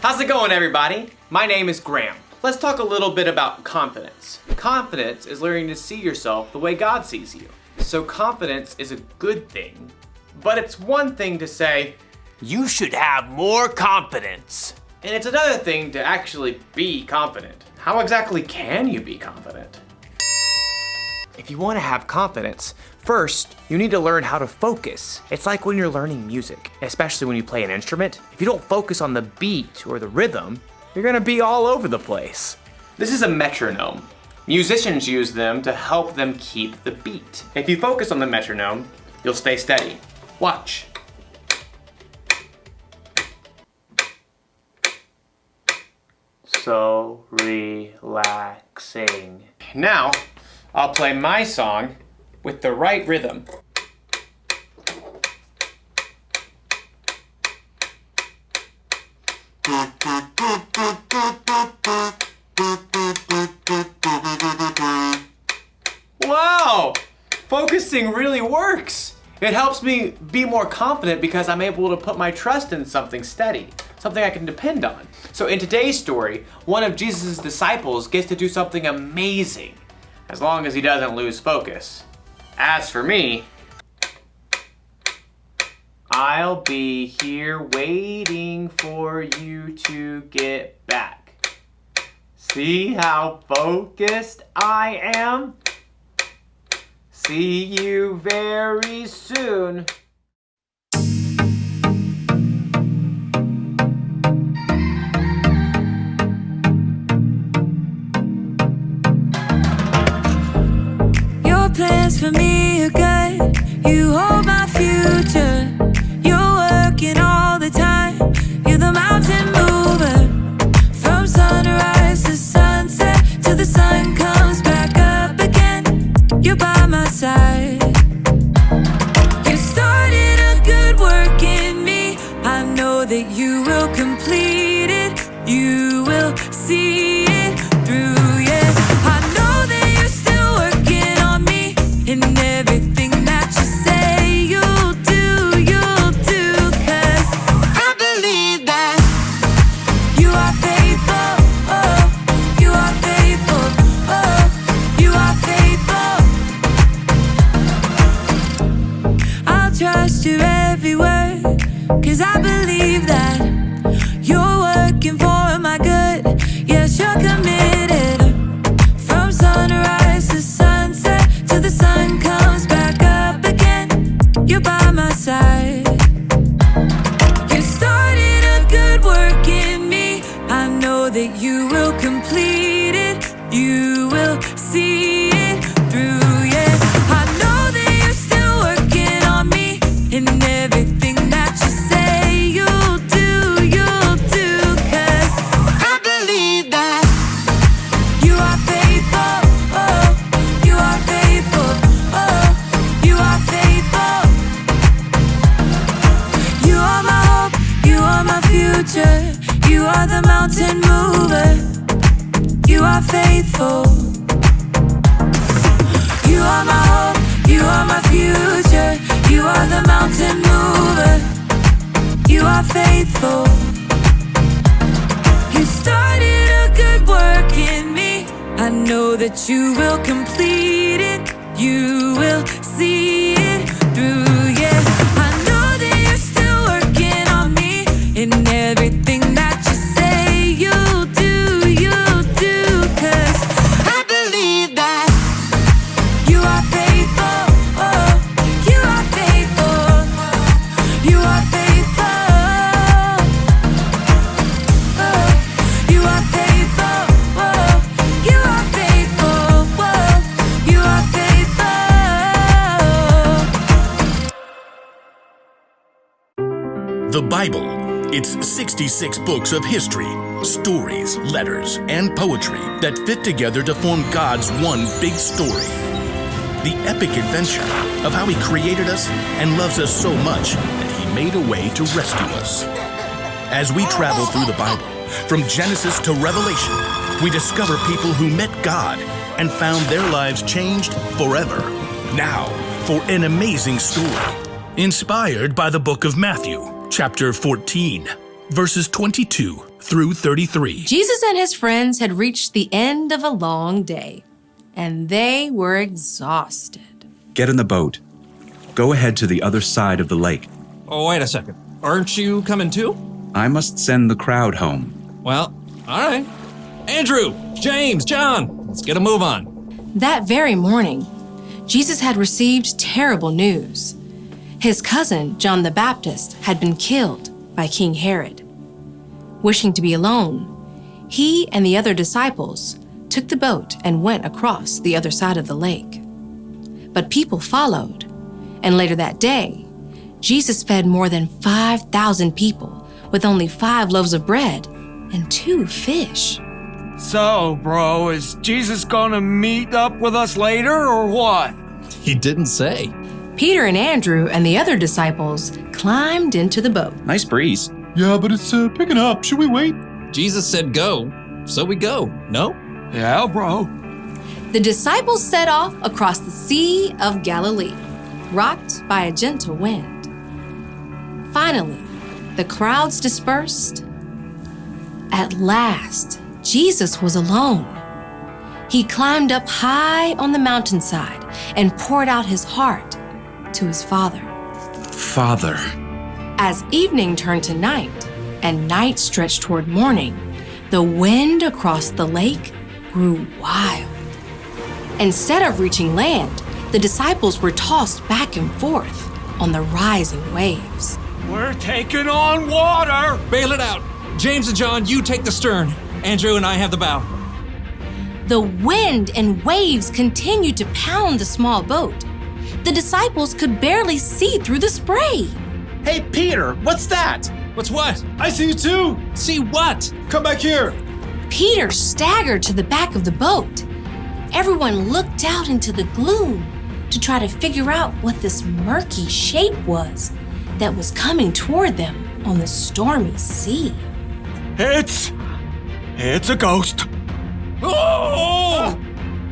How's it going, everybody? My name is Graham. Let's talk a little bit about confidence. Confidence is learning to see yourself the way God sees you. So confidence is a good thing, but it's one thing to say, you should have more confidence. And it's another thing to actually be confident. How exactly can you be confident? If you want to have confidence, first, you need to learn how to focus. It's like when you're learning music, especially when you play an instrument. If you don't focus on the beat or the rhythm, you're gonna be all over the place. This is a metronome. Musicians use them to help them keep the beat. If you focus on the metronome, you'll stay steady. Watch. So relaxing. Now, I'll play my song with the right rhythm. Wow! Focusing really works. It helps me be more confident because I'm able to put my trust in something steady, something I can depend on. So in today's story, one of Jesus' disciples gets to do something amazing, as long as he doesn't lose focus. As for me, I'll be here waiting for you to get back. See how focused I am? See you very soon. Your plans for me are good. You hold my future. You're working all the time. You're the mountain mover. From sunrise to sunset, till the sun comes back up again. You're by my side. You started a good work in me. I know that you will complete it. You will see it through, yeah. I know that you're still working on me. And everything that you say you'll do, 'cause I believe that you are faithful, oh, you are faithful, oh, you are faithful. I'll trust your every word, 'cause I believe that you're working for my good. Yes, you're committed. From sunrise to sunset, till the sun comes back up again. You're by my side. You started a good work in me. I know that you will complete it. You will see it through, yeah. I know that you're still working on me. And everything that you say you'll do, 'cause I believe that you are faithful, oh, you are faithful, oh, you are faithful. You are my hope, you are my future. You are the mountain mover. You are faithful. You are my hope, you are my future. You are the mountain mover. You are faithful. You started a good work in me. I know that you will complete it. You will see it through, yeah. I know that you're still working on me. And everything that you say you'll do, 'cause I believe that you are faithful, oh, you are faithful, you are faithful, oh, you are faithful, oh, you are faithful, oh, you are faithful. The Bible. It's 66 books of history, stories, letters, and poetry that fit together to form God's one big story. The epic adventure of how He created us and loves us so much that He made a way to rescue us. As we travel through the Bible, from Genesis to Revelation, we discover people who met God and found their lives changed forever. Now, for an amazing story, inspired by the book of Matthew, chapter 14, verses 22 through 33. Jesus and his friends had reached the end of a long day, and they were exhausted. Get in the boat. Go ahead to the other side of the lake. Oh, wait a second. Aren't you coming too? I must send the crowd home. Well, all right. Andrew, James, John, let's get a move on. That very morning, Jesus had received terrible news. His cousin, John the Baptist, had been killed by King Herod. Wishing to be alone, he and the other disciples took the boat and went across the other side of the lake. But people followed, and later that day, Jesus fed more than 5,000 people with only 5 loaves of bread and 2 fish. So, bro, is Jesus gonna meet up with us later or what? He didn't say. Peter and Andrew and the other disciples climbed into the boat. Nice breeze. Yeah, but it's picking up. Should we wait? Jesus said go, so we go, no? Yeah, bro. The disciples set off across the Sea of Galilee, rocked by a gentle wind. Finally, the crowds dispersed. At last, Jesus was alone. He climbed up high on the mountainside and poured out his heart to his Father. Father. As evening turned to night and night stretched toward morning, the wind across the lake grew wild. Instead of reaching land, the disciples were tossed back and forth on the rising waves. We're taking on water! Bail it out. James and John, you take the stern. Andrew and I have the bow. The wind and waves continued to pound the small boat. The disciples could barely see through the spray. Hey, Peter, what's that? What's what? I see you too. See what? Come back here. Peter staggered to the back of the boat. Everyone looked out into the gloom to try to figure out what this murky shape was that was coming toward them on the stormy sea. It's a ghost. Oh!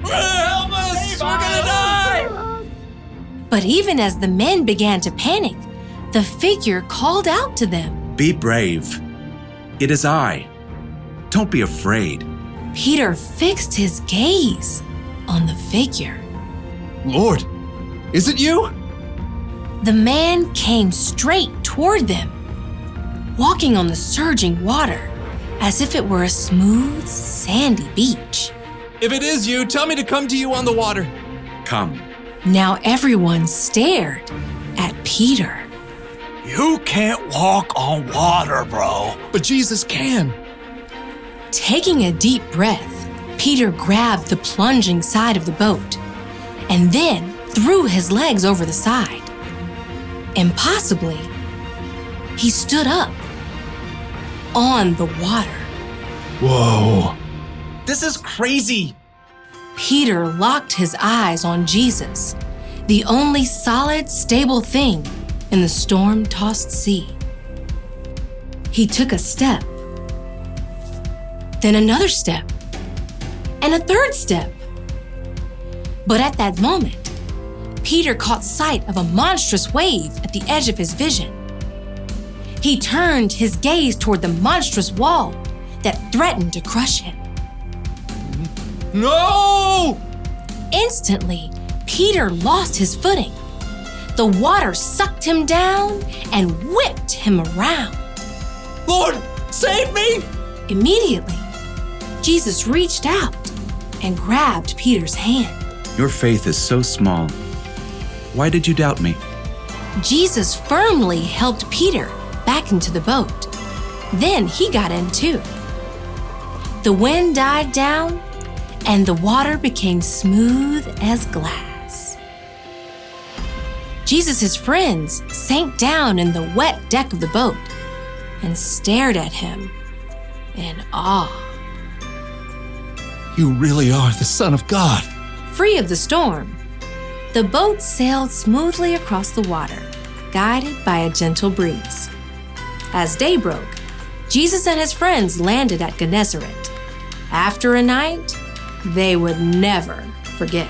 Help us! We're gonna die! But even as the men began to panic, the figure called out to them. Be brave. It is I. Don't be afraid. Peter fixed his gaze on the figure. Lord, is it you? The man came straight toward them, walking on the surging water as if it were a smooth, sandy beach. If it is you, tell me to come to you on the water. Come. Now everyone stared at Peter. You can't walk on water, bro. But Jesus can. Taking a deep breath, Peter grabbed the plunging side of the boat and then threw his legs over the side. Impossibly, he stood up on the water. Whoa. This is crazy. Peter locked his eyes on Jesus, the only solid, stable thing in the storm-tossed sea. He took a step, then another step, and a third step. But at that moment, Peter caught sight of a monstrous wave at the edge of his vision. He turned his gaze toward the monstrous wall that threatened to crush him. No! Instantly, Peter lost his footing. The water sucked him down and whipped him around. Lord, save me! Immediately, Jesus reached out and grabbed Peter's hand. Your faith is so small. Why did you doubt me? Jesus firmly helped Peter back into the boat. Then he got in too. The wind died down and the water became smooth as glass. Jesus' friends sank down in the wet deck of the boat and stared at him in awe. You really are the Son of God. Free of the storm, the boat sailed smoothly across the water, guided by a gentle breeze. As day broke, Jesus and his friends landed at Gennesaret. After a night they would never forget.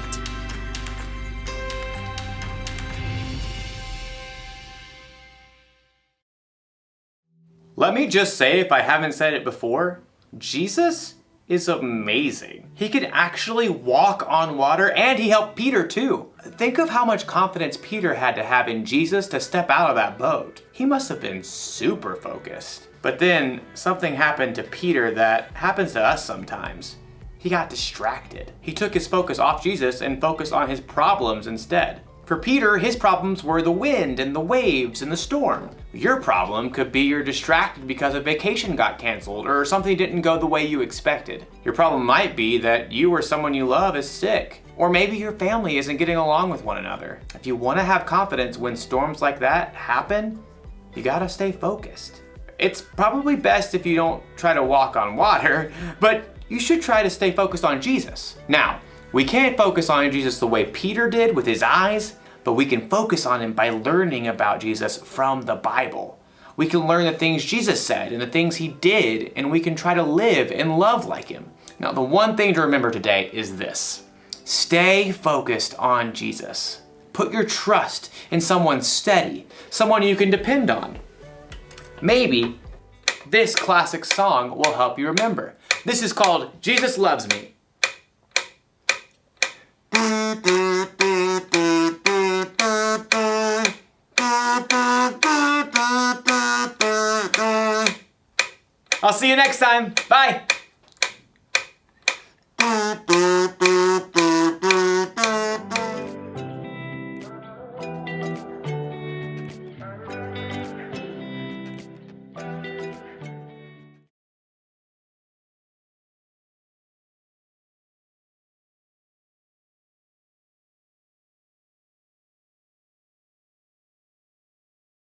Let me just say, if I haven't said it before, Jesus is amazing. He could actually walk on water, and he helped Peter too. Think of how much confidence Peter had to have in Jesus to step out of that boat. He must have been super focused. But then something happened to Peter that happens to us sometimes. He got distracted. He took his focus off Jesus and focused on his problems instead. For Peter, his problems were the wind and the waves and the storm. Your problem could be you're distracted because a vacation got canceled or something didn't go the way you expected. Your problem might be that you or someone you love is sick. Or maybe your family isn't getting along with one another. If you want to have confidence when storms like that happen, you gotta stay focused. It's probably best if you don't try to walk on water, but you should try to stay focused on Jesus. Now, we can't focus on Jesus the way Peter did with his eyes, but we can focus on him by learning about Jesus from the Bible. We can learn the things Jesus said and the things he did, and we can try to live and love like him. Now, the one thing to remember today is this: stay focused on Jesus. Put your trust in someone steady, someone you can depend on. Maybe this classic song will help you remember. This is called Jesus Loves Me. I'll see you next time. Bye.